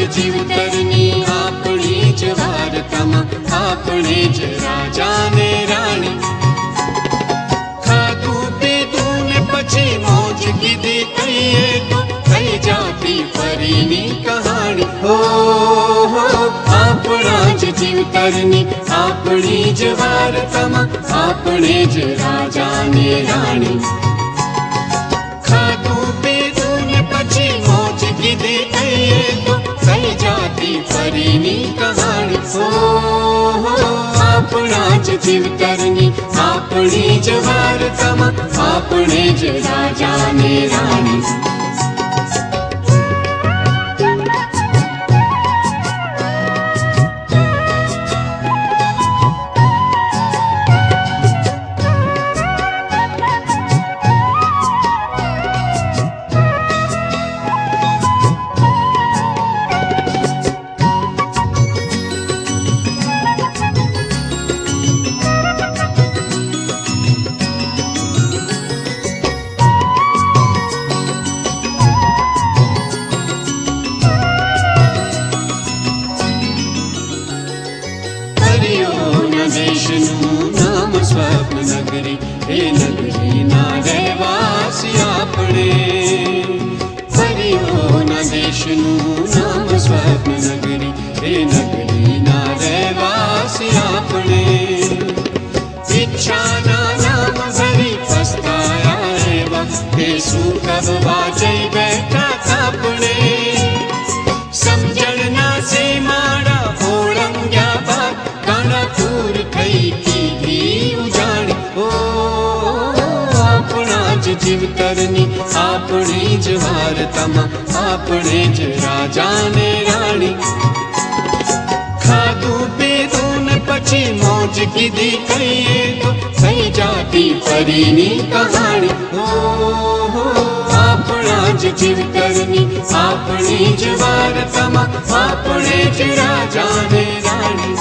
જીવતરની આપણી જ વાર્તામાં આપણે જ રાજા ને રાણી. ખાધું પીધું ને પછી મોજ કીધી કહીએ તો થઈ જાતી પરીની કહાણી. હો આપણા જ જીવતરની આપણી જ વાર્તામાં આપણે જ રાજા ને રાણી. ખાધું પીધું ને પછી મોજ કીધી કહીએ તો થઈ જાતી પરીની કહાણી. હો આપણા જ જીવતરની આપણી જ વાર્તામાં આપણે જ રાજા ને રાણી. દેશનું નામ સ્વપ્ન નગરી, એ નગરીના રહેવાસી આપણે. પરીઓના દેશનું નામ સ્વપ્ન નગરી, એ નગરીના રહેવાસી આપણે. ઈચ્છાના નામ ભરી પસ્તાયા એવા તે શું કરવા જઈ બેઠા આપણે. સમજણના સીમાડા ઓળંગ્યા બાદ કાણાપુર થઈ કીધી ઉજાણી. ઓ આપણા જ જીવતરની આપણી જ વાર્તામાં આપણે જ રાજા ને રાણી. ખાધું પીધું ને પછી મોજ કીધી કહીએ તો થઈ જાતી પરીની કહાણી. ઓ આપણા જ જીવતરની આપણી જ વાર્તામાં આપણે જ રાજા ને રાણી.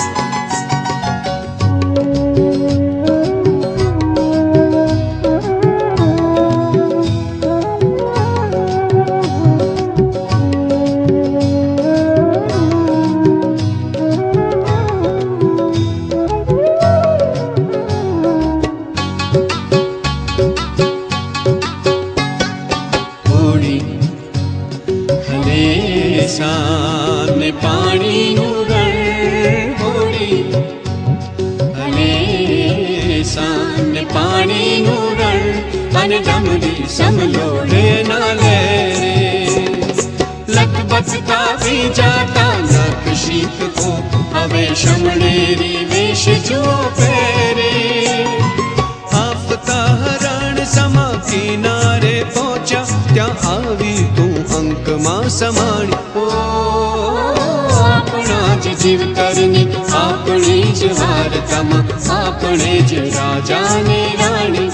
ને પાણીનું રણ હોડી, અને સાને પાણીનું રણ અને ડમરી સમલોડે ના લે રે. લખબતતા બી જાતા નકશીક કો હવે શમણેરી વેશ જુઓ પહેરે. આફતા હરણ સમા કિનારે પહોંચ્યા ત્યાં આવી તું અંકમાં સમાણી. આપણા જ જીવતરની આપણી જ વાર્તામાં આપણે જ રાજા ને રાણી.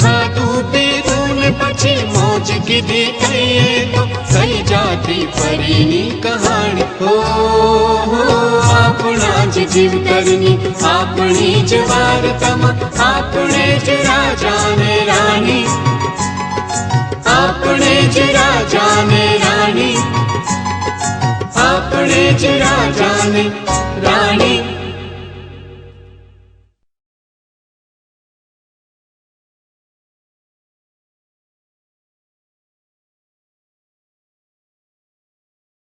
ખાધું પીધું ને પછી મોજ કીધી કહીએ તો થઈ જાતી પરીની કહાણી. હો આપણા જ જીવતરની આપણી જ વાર્તામાં આપણે જ રાજા ને રાણી. આપણે જ રાજા ને રાણી, આપણે જ રાજા ને